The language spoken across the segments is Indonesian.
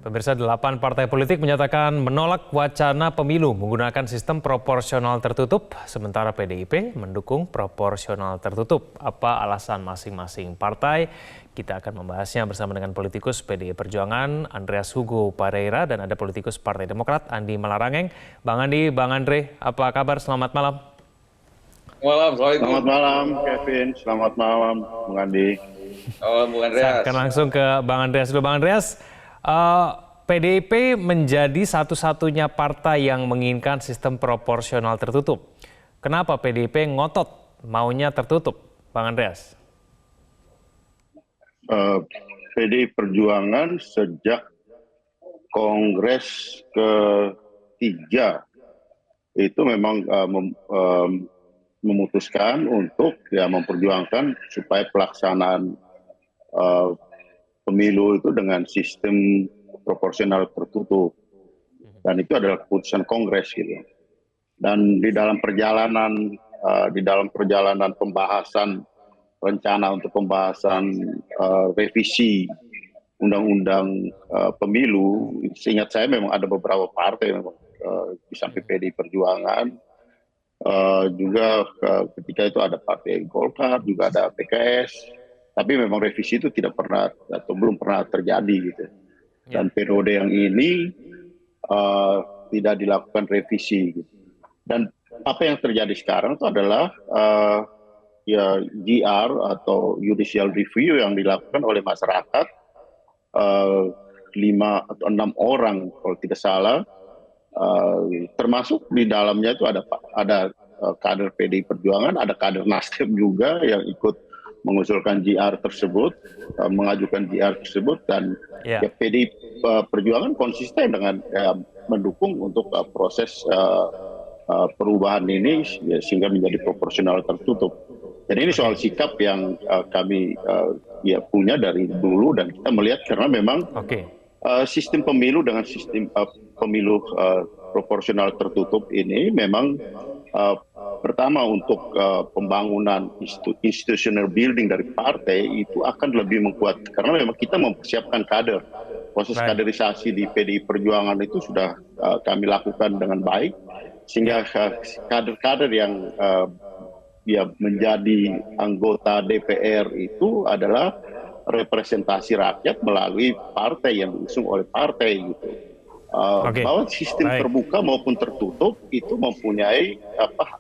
Pemirsa, 8 partai politik menyatakan menolak wacana pemilu menggunakan sistem proporsional tertutup, sementara PDIP mendukung proporsional tertutup. Apa alasan masing-masing partai? Kita akan membahasnya bersama dengan politikus PDI Perjuangan Andreas Hugo Pareira dan ada politikus Partai Demokrat Andi Malarangeng. Bang Andi, Bang Andre, apa kabar? Selamat malam. Selamat malam, Kevin. Selamat malam, Bung Andi. Bung Andreas. Saya akan langsung ke Bang Andreas dulu. Bang Andreas, PDIP menjadi satu-satunya partai yang menginginkan sistem proporsional tertutup. Kenapa PDIP ngotot maunya tertutup, Bang Andreas? PDI Perjuangan sejak Kongres ketiga itu memang memutuskan untuk memperjuangkan supaya pelaksanaan pemilu itu dengan sistem proporsional tertutup, dan itu adalah keputusan Kongres gitu. Dan di dalam perjalanan pembahasan rencana untuk pembahasan revisi undang-undang pemilu, seingat saya memang ada beberapa partai memang di samping PDI Perjuangan juga ketika itu ada Partai Golkar, juga ada PKS. Tapi memang revisi itu tidak pernah atau belum pernah terjadi gitu. Dan periode yang ini tidak dilakukan revisi. Gitu. Dan apa yang terjadi sekarang itu adalah GR atau judicial review yang dilakukan oleh masyarakat, 5 atau 6 orang kalau tidak salah, termasuk di dalamnya itu ada kader PDI Perjuangan, ada kader Nasdem juga yang ikut mengusulkan GR tersebut, mengajukan GR tersebut, dan PDI Perjuangan konsisten dengan mendukung untuk proses perubahan ini sehingga menjadi proporsional tertutup. Jadi ini soal sikap yang kami punya dari dulu, dan kita melihat karena memang sistem pemilu dengan sistem pemilu proporsional tertutup ini memang pertama untuk pembangunan institutional building dari partai itu akan lebih menguat, karena memang kita mempersiapkan kader. Proses kaderisasi di PDI Perjuangan itu sudah kami lakukan dengan baik, sehingga kader-kader yang menjadi anggota DPR itu adalah representasi rakyat melalui partai yang diusung oleh partai gitu. Bahwa sistem terbuka maupun tertutup itu mempunyai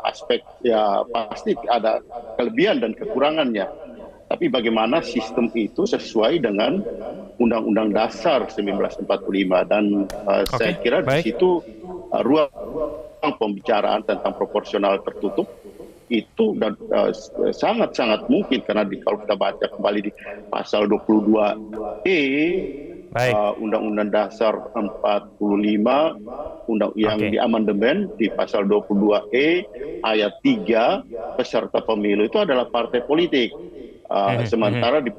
aspek, pasti ada kelebihan dan kekurangannya. Tapi bagaimana sistem itu sesuai dengan Undang-Undang Dasar 1945, dan saya kira di situ ruang pembicaraan tentang proporsional tertutup itu dan sangat-sangat mungkin, karena kalau kita baca kembali di pasal 22E Undang-Undang Dasar 45 yang diamandemen di pasal 22E ayat 3, peserta pemilu itu adalah partai politik. Sementara di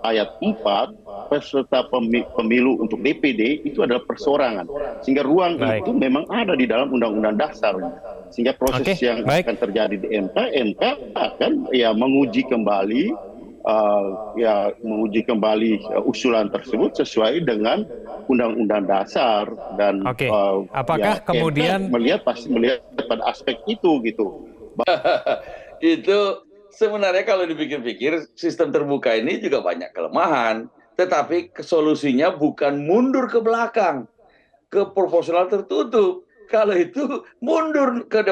ayat 4 peserta pemilu untuk DPD itu adalah perseorangan, sehingga ruang itu memang ada di dalam Undang-Undang Dasar, sehingga proses yang akan terjadi di MK akan menguji kembali usulan tersebut sesuai dengan Undang-Undang Dasar, dan apakah kemudian pasti melihat pada aspek itu gitu. Itu sebenarnya kalau dipikir-pikir sistem terbuka ini juga banyak kelemahan, tetapi solusinya bukan mundur ke belakang ke proporsional tertutup. Kalau itu mundur ke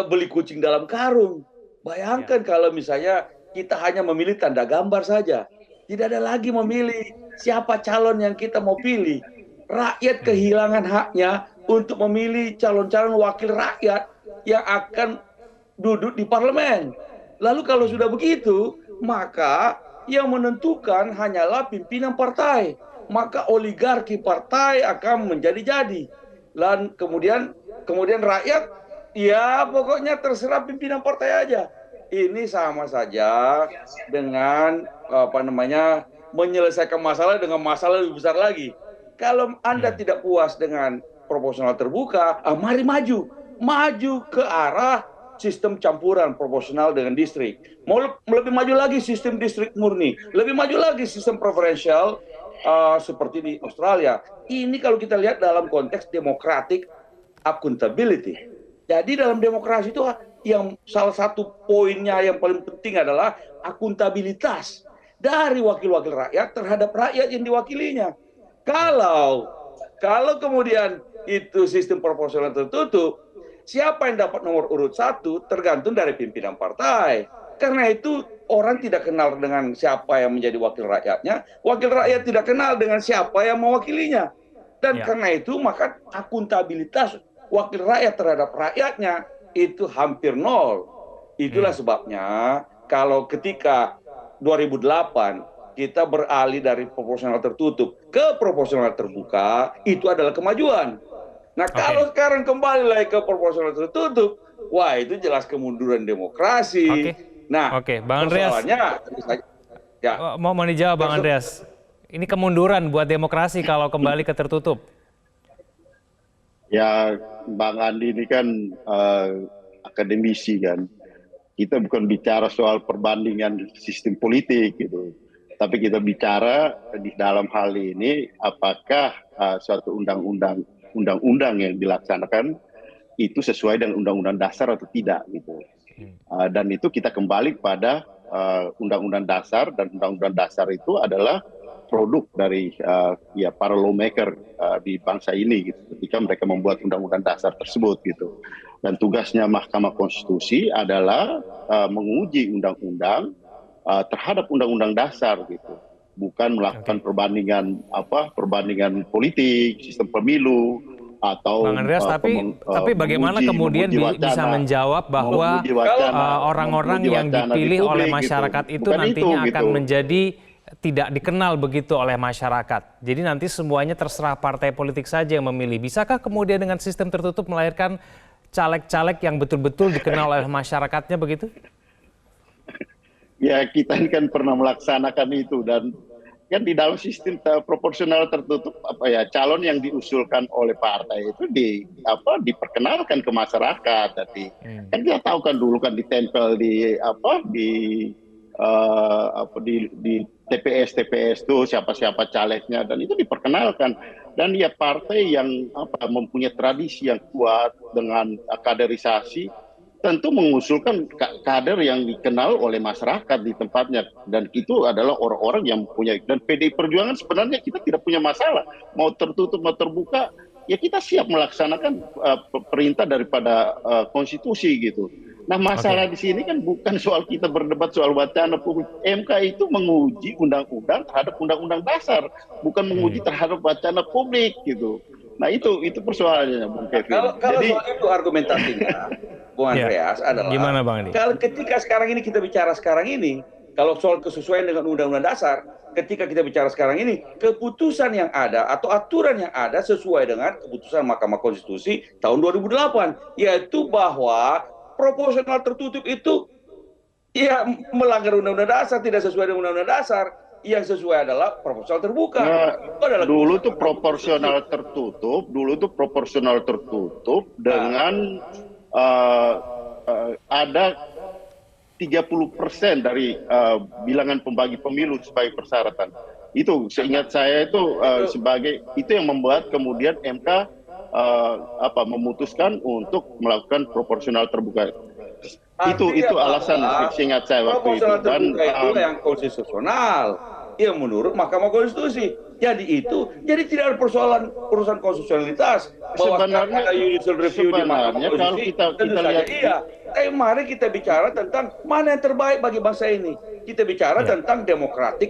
beli kucing dalam karung. Bayangkan kalau misalnya kita hanya memilih tanda gambar saja, tidak ada lagi memilih siapa calon yang kita mau pilih. Rakyat kehilangan haknya untuk memilih calon-calon wakil rakyat yang akan duduk di parlemen. Lalu kalau sudah begitu, maka yang menentukan hanyalah pimpinan partai. Maka oligarki partai akan menjadi-jadi. Dan kemudian rakyat, pokoknya terserah pimpinan partai aja. Ini sama saja dengan menyelesaikan masalah dengan masalah lebih besar lagi. Kalau Anda tidak puas dengan proporsional terbuka, mari maju ke arah sistem campuran proporsional dengan distrik. Mau lebih maju lagi sistem distrik murni, lebih maju lagi sistem preferensial, seperti di Australia. Ini kalau kita lihat dalam konteks democratic accountability. Jadi dalam demokrasi itu yang salah satu poinnya yang paling penting adalah akuntabilitas dari wakil-wakil rakyat terhadap rakyat yang diwakilinya. Kalau kemudian itu sistem proporsional tertutup, siapa yang dapat nomor urut 1 tergantung dari pimpinan partai. Karena itu orang tidak kenal dengan siapa yang menjadi wakil rakyatnya, wakil rakyat tidak kenal dengan siapa yang mewakilinya. Dan karena itu maka akuntabilitas wakil rakyat terhadap rakyatnya itu hampir nol. Itulah sebabnya kalau ketika 2008 kita beralih dari proporsional tertutup ke proporsional terbuka, itu adalah kemajuan. Nah, kalau sekarang kembali lagi ke proporsional tertutup, wah itu jelas kemunduran demokrasi. Nah, Bang Andreas, mau dijawab Bang Andreas. Ini kemunduran buat demokrasi kalau kembali ke tertutup. Ya, Bang Andi ini kan akademisi kan. Kita bukan bicara soal perbandingan sistem politik gitu. Tapi kita bicara di dalam hal ini apakah suatu undang-undang yang dilaksanakan itu sesuai dengan undang-undang dasar atau tidak gitu. Dan itu kita kembali pada undang-undang dasar, dan undang-undang dasar itu adalah produk dari para lawmaker di bangsa ini gitu, ketika mereka membuat undang-undang dasar tersebut gitu. Dan tugasnya Mahkamah Konstitusi adalah menguji undang-undang terhadap undang-undang dasar gitu, bukan melakukan perbandingan politik, sistem pemilu atau Bang Andreas, tapi bagaimana kemudian bisa menjawab bahwa orang-orang yang dipilih oleh masyarakat itu nantinya akan menjadi tidak dikenal begitu oleh masyarakat. Jadi nanti semuanya terserah partai politik saja yang memilih. Bisakah kemudian dengan sistem tertutup melahirkan caleg-caleg yang betul-betul dikenal oleh masyarakatnya begitu? Ya, kita ini kan pernah melaksanakan itu, dan kan di dalam sistem proporsional tertutup calon yang diusulkan oleh partai itu diperkenalkan ke masyarakat. Tapi kan kita tahu kan dulu kan ditempel di TPS itu siapa calegnya, dan itu diperkenalkan. Dan ya partai yang mempunyai tradisi yang kuat dengan kaderisasi tentu mengusulkan kader yang dikenal oleh masyarakat di tempatnya, dan itu adalah orang-orang yang punya. Dan PDI Perjuangan sebenarnya kita tidak punya masalah mau tertutup mau terbuka, ya kita siap melaksanakan perintah daripada konstitusi gitu. Nah, masalah di sini kan bukan soal kita berdebat soal wacana publik. MK itu menguji undang-undang terhadap undang-undang dasar, bukan menguji terhadap wacana publik gitu. Nah, itu persoalannya, Bung Kevin. Kalau soal itu argumentasinya, Bung Andreas, adalah gimana, Bang Andi? Kalau ketika sekarang ini kita bicara sekarang ini, kalau soal kesesuaian dengan undang-undang dasar, ketika kita bicara sekarang ini, keputusan yang ada atau aturan yang ada sesuai dengan keputusan Mahkamah Konstitusi tahun 2008, yaitu bahwa proporsional tertutup itu ya melanggar undang-undang dasar, tidak sesuai dengan undang-undang dasar. Yang sesuai adalah proporsional terbuka. Dulu tuh proporsional tertutup dengan ada 30% dari bilangan pembagi pemilu sebagai persyaratan. Itu seingat saya itu sebagai itu yang membuat kemudian MK memutuskan untuk melakukan proporsional terbuka. Itu alasan seingat saya waktu itu. Dan itu yang konstitusional yang menurut Mahkamah Konstitusi. Jadi tidak ada urusan konstitusionalitas. Sebenarnya ada judicial review di Mahkamah Konstitusi. Kalau kita lihat tapi mari kita bicara tentang mana yang terbaik bagi bangsa ini. Kita bicara tentang democratic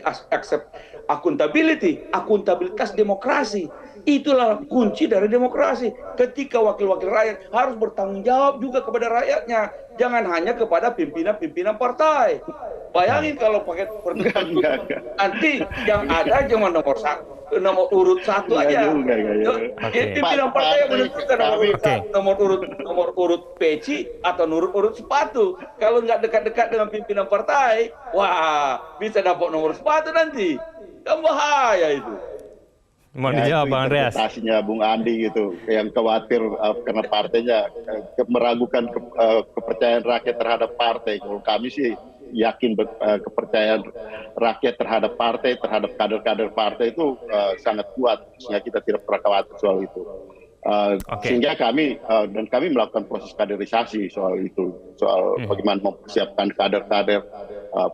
accountability, akuntabilitas demokrasi. Itulah kunci dari demokrasi. Ketika wakil-wakil rakyat harus bertanggung jawab juga kepada rakyatnya, jangan hanya kepada pimpinan-pimpinan partai. Bayangin kalau pakai nanti yang ada cuma nomor urut 1 aja. Pimpinan partai yang menentukan nomor urut peci atau nomor urut sepatu. Kalau nggak dekat-dekat dengan pimpinan partai, wah bisa dapat nomor sepatu nanti. Kan bahaya itu. Mau dijawab Bang Andreas? Interpretasinya Bung Andi gitu, yang khawatir karena partainya meragukan kepercayaan rakyat terhadap partai. Kalau kami sih yakin kepercayaan rakyat terhadap partai, terhadap kader-kader partai itu sangat kuat, sehingga kita tidak pernah khawatir soal itu. Sehingga kami melakukan proses kaderisasi soal itu, soal bagaimana mempersiapkan kader-kader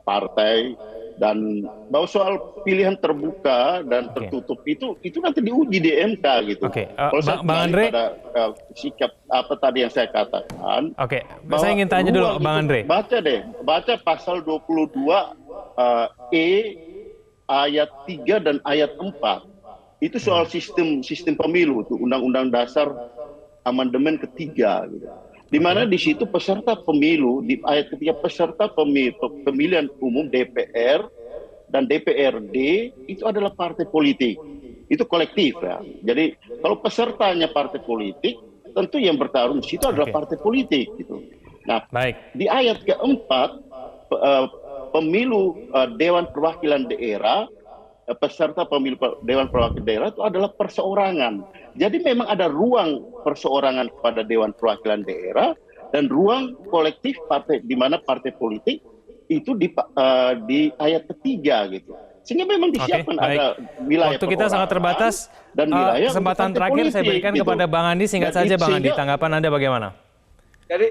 partai, dan bahwa soal pilihan terbuka dan tertutup itu nanti diuji di MK gitu. Kalau saya Bang Andre, pada sikap apa tadi yang saya katakan. Saya ingin tanya dulu Bang Andre. Baca pasal 22 ayat 3 dan ayat 4. Itu soal sistem pemilu, tuh Undang-Undang Dasar amandemen ketiga gitu. Di mana di situ peserta pemilu, di ayat ketiga, peserta pemilihan umum DPR dan DPRD itu adalah partai politik. Itu kolektif ya. Jadi kalau pesertanya partai politik, tentu yang bertarung di situ adalah partai politik gitu. Nah, di ayat keempat, pemilu Dewan Perwakilan Daerah, peserta pemilu Dewan Perwakilan Daerah itu adalah perseorangan. Jadi memang ada ruang perseorangan kepada Dewan Perwakilan Daerah dan ruang kolektif partai, di mana partai politik itu di ayat ketiga gitu. Sehingga memang disiapkan ada wilayah. Waktu kita sangat terbatas. Dan wilayah kesempatan terakhir politik, saya berikan gitu kepada Bang Andi, singkat saja Bang Andi, tanggapan Anda bagaimana? Jadi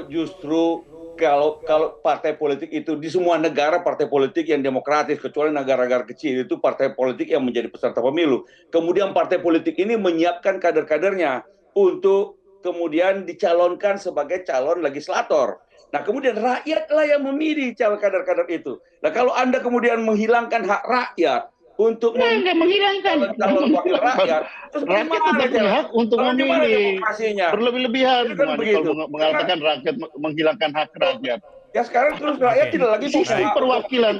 justru kalau partai politik itu di semua negara, partai politik yang demokratis, kecuali negara-negara kecil itu partai politik yang menjadi peserta pemilu. Kemudian partai politik ini menyiapkan kader-kadernya untuk kemudian dicalonkan sebagai calon legislator. Nah, kemudian rakyatlah yang memilih calon kader-kader itu. Nah, kalau Anda kemudian menghilangkan hak rakyat untuk menghilangkan calon wakil rakyat, terus rakyat tetap punya hak untuk memilih. Berlebih-lebihan Kan kalau mengatakan rakyat menghilangkan hak rakyat. Ya sekarang terus rakyat tidak lagi sistem perwakilan